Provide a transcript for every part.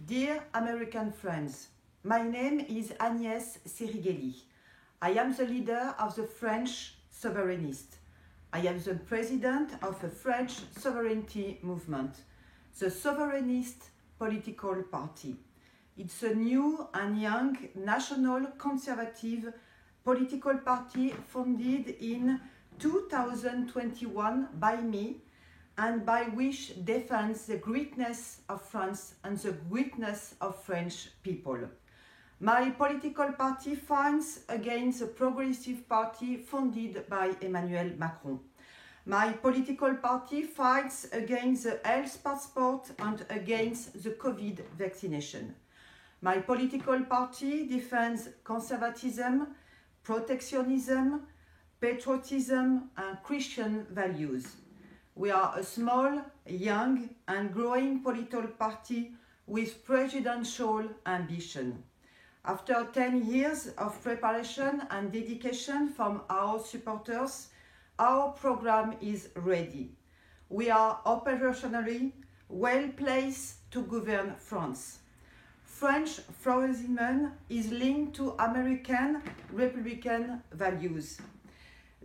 Dear American friends, my name is Agnès Sirigeli. I am the leader of the French Souverainists. I am the president of a French sovereignty movement, the Souverainist Political Party. It's a new and young national conservative political party founded in 2021 by me and by which defends the greatness of France and the greatness of French people. My political party fights against the Progressive Party founded by Emmanuel Macron. My political party fights against the health passport and against the COVID vaccination. My political party defends conservatism, protectionism, patriotism, and Christian values. We are a small, young, and growing political party with presidential ambition. After 10 years of preparation and dedication from our supporters, our program is ready. We are operationally well placed to govern France. French flourishment is linked to American Republican values.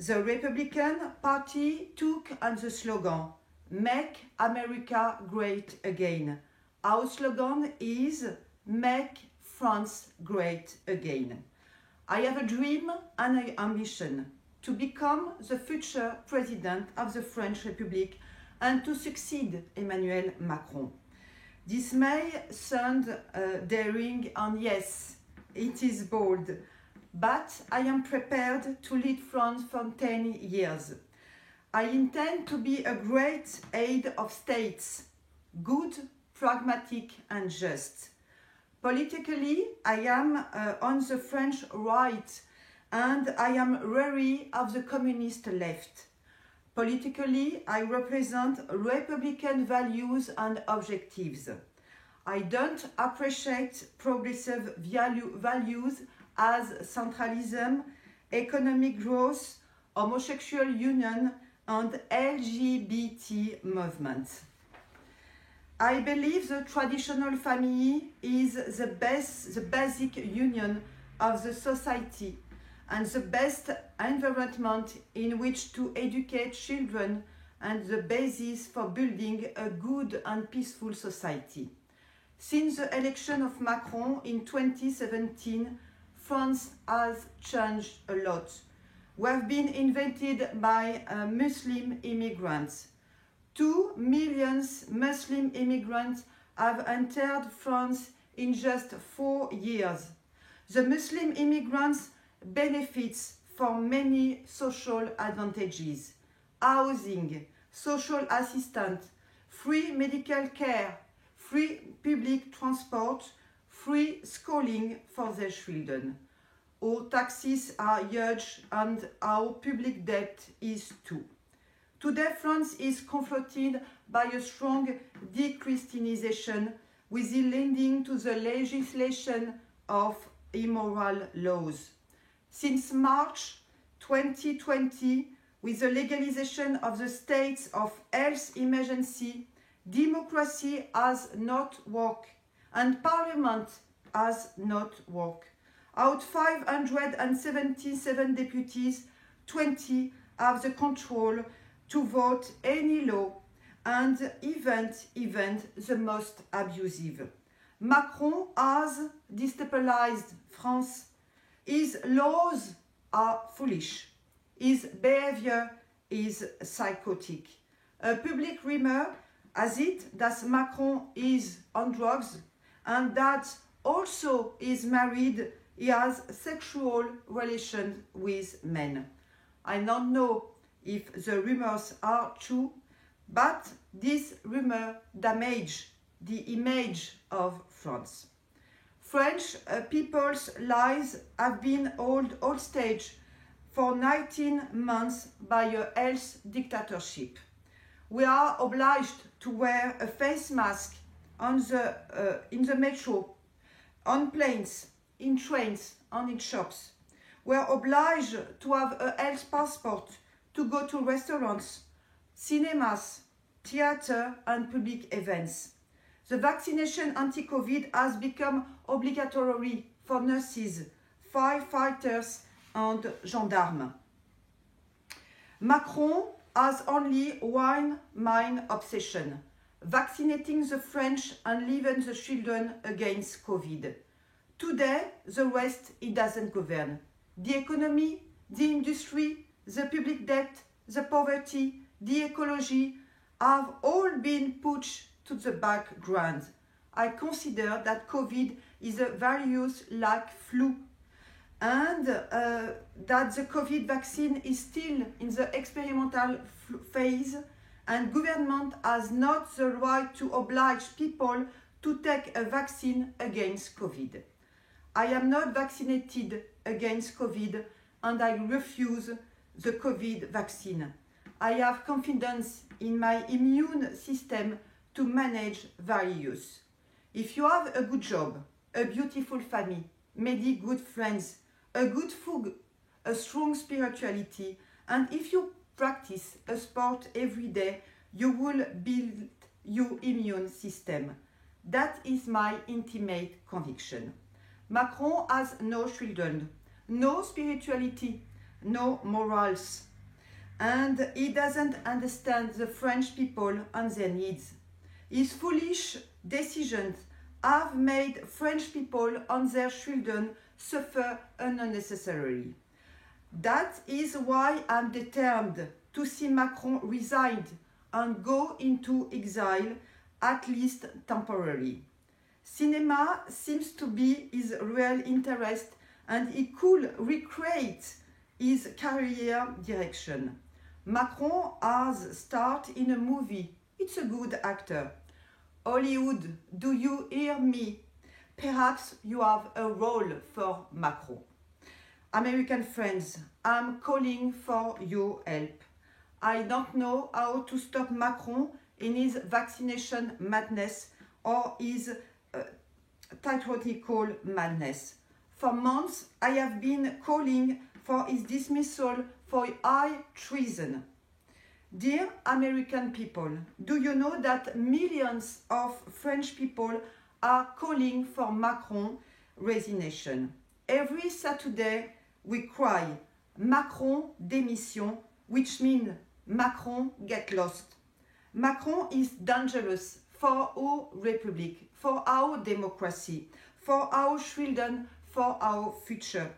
The Republican Party took on the slogan, "Make America Great Again." Our slogan is, "Make France Great Again." I have a dream and an ambition to become the future president of the French Republic and to succeed Emmanuel Macron. This may sound daring, and yes, it is bold, but I am prepared to lead France for 10 years. I intend to be a great head of states, good, pragmatic, and just. Politically, I am on the French right, and I am wary of the communist left. Politically, I represent Republican values and objectives. I don't appreciate progressive values as centralism, economic growth, homosexual union, and LGBT movement. I believe the traditional family is the basic union of the society and the best environment in which to educate children and the basis for building a good and peaceful society. Since the election of Macron in 2017, France has changed a lot. We have been invaded by Muslim immigrants. 2 million Muslim immigrants have entered France in just 4 years. The Muslim immigrants benefits from many social advantages: housing, social assistance, free medical care, free public transport, free schooling for their children. Our taxes are huge and our public debt is too. Today, France is confronted by a strong de-Christianization with the leading to the legislation of immoral laws. Since March 2020, with the legalization of the states of health emergency, democracy has not worked and parliament has not worked. Out 577 deputies, 20 have the control to vote any law and even the most abusive. Macron has destabilized France. His laws are foolish. His behavior is psychotic. A public rumor has it that Macron is on drugs and that also is married. He has sexual relations with men. I don't know if the rumors are true, but this rumor damages the image of France. French people's lives have been held hostage for 19 months by a health dictatorship. We are obliged to wear a face mask in the metro, on planes, in trains, and in shops. We are obliged to have a health passport to go to restaurants, cinemas, theatre, and public events. The vaccination anti-COVID has become obligatory for nurses, firefighters and gendarmes. Macron has only one main obsession: vaccinating the French and leaving the children against COVID. Today, the rest he doesn't govern. The economy, the industry, the public debt, the poverty, the ecology have all been pushed to the background. I consider that COVID is a virus like flu, and that the COVID vaccine is still in the experimental phase, and government has not the right to oblige people to take a vaccine against COVID. I am not vaccinated against COVID and I refuse the COVID vaccine. I have confidence in my immune system to manage virus. If you have a good job, a beautiful family, many good friends, a good food, a strong spirituality, and if you practice a sport every day, you will build your immune system. That is my intimate conviction. Macron has no children, no spirituality, no morals, and he doesn't understand the French people and their needs. His foolish decisions have made French people and their children suffer unnecessarily. That is why I'm determined to see Macron resign and go into exile, at least temporarily. Cinema seems to be his real interest, and he could recreate his career direction. Macron has starred in a movie. It's a good actor. Hollywood, do you hear me? Perhaps you have a role for Macron. American friends, I'm calling for your help. I don't know how to stop Macron in his vaccination madness or his tyrannical madness. For months, I have been calling for his dismissal for high treason. Dear American people, do you know that millions of French people are calling for Macron resignation? Every Saturday, we cry, Macron démission, which means Macron get lost. Macron is dangerous for our republic, for our democracy, for our children, for our future.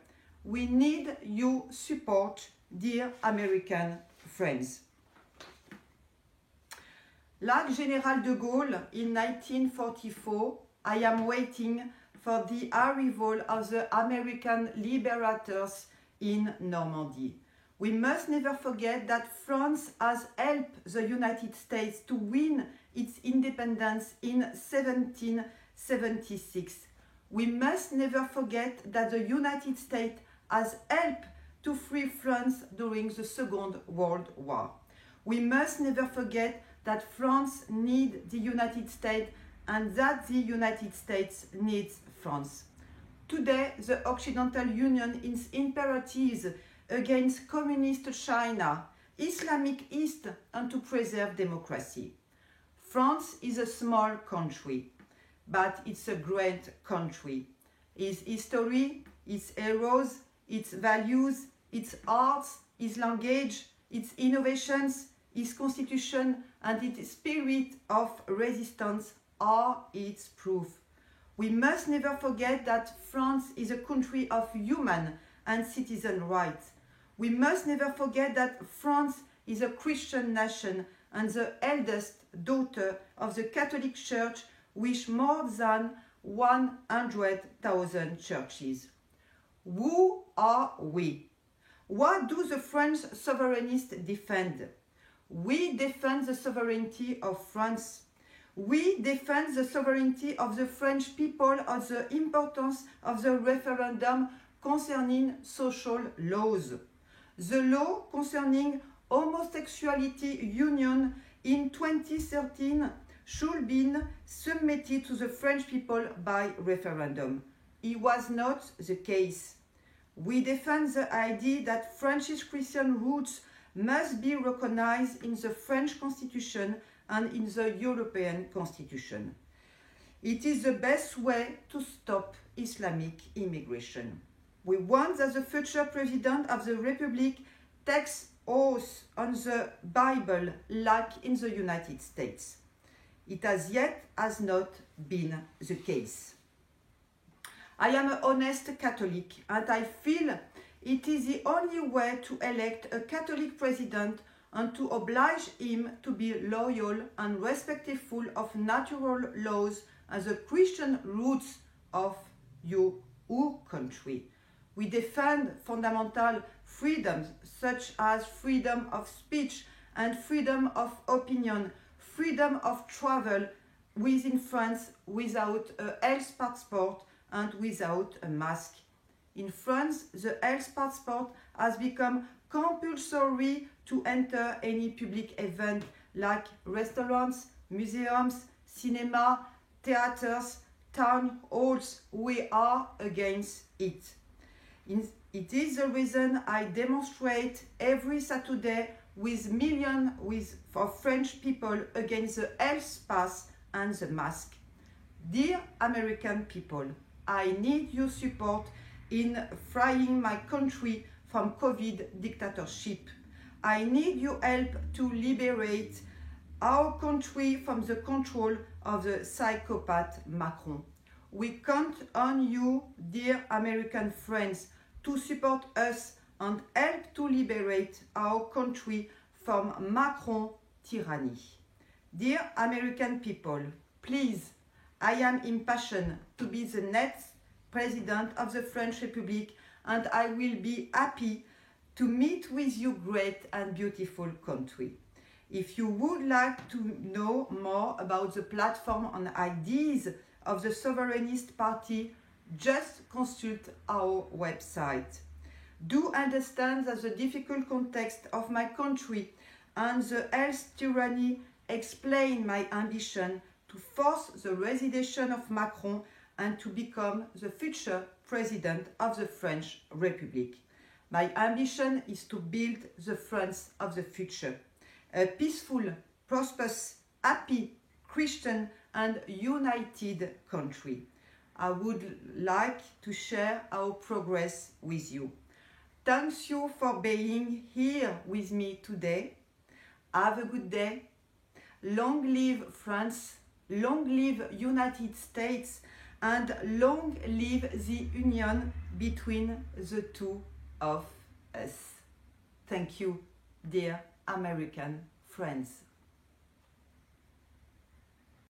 We need your support, dear American friends. Like Général de Gaulle in 1944, I am waiting for the arrival of the American liberators in Normandy. We must never forget that France has helped the United States to win its independence in 1776. We must never forget that the United States has helped to free France during the Second World War. We must never forget that France needs the United States and that the United States needs France. Today, the Occidental Union is imperatives against communist China, Islamic East, and to preserve democracy. France is a small country, but it's a great country. Its history, its heroes, its values, its arts, its language, its innovations, its constitution, and its spirit of resistance are its proof. We must never forget that France is a country of human and citizen rights. We must never forget that France is a Christian nation and the eldest daughter of the Catholic Church with more than 100,000 churches. Who are we? What do the French sovereignists defend? We defend the sovereignty of France. We defend the sovereignty of the French people and the importance of the referendum concerning social laws. The law concerning homosexuality union in 2013 should be submitted to the French people by referendum. It was not the case. We defend the idea that French Christian roots must be recognized in the French Constitution and in the European Constitution. It is the best way to stop Islamic immigration. We want that the future President of the Republic takes oath on the Bible like in the United States. It has not been the case. I am an honest Catholic and I feel it is the only way to elect a Catholic president and to oblige him to be loyal and respectful of natural laws and the Christian roots of your country. We defend fundamental freedoms such as freedom of speech and freedom of opinion, freedom of travel within France without a health passport and without a mask. In France, the health passport has become compulsory to enter any public event like restaurants, museums, cinema, theaters, town halls. We are against it. It is the reason I demonstrate every Saturday with millions of French people against the health pass and the mask. Dear American people, I need your support in freeing my country from COVID dictatorship. I need your help to liberate our country from the control of the psychopath Macron. We count on you, dear American friends, to support us and help to liberate our country from Macron tyranny. Dear American people, please, I am impassioned to be the next President of the French Republic, and I will be happy to meet with you great and beautiful country. If you would like to know more about the platform and ideas of the Sovereignist Party, just consult our website. Do understand that the difficult context of my country and the health tyranny explain my ambition to force the resignation of Macron and to become the future President of the French Republic. My ambition is to build the France of the future, a peaceful, prosperous, happy, Christian and united country. I would like to share our progress with you. Thank you for being here with me today. Have a good day. Long live France, long live United States, and long live the union between the two of us. Thank you, dear American friends.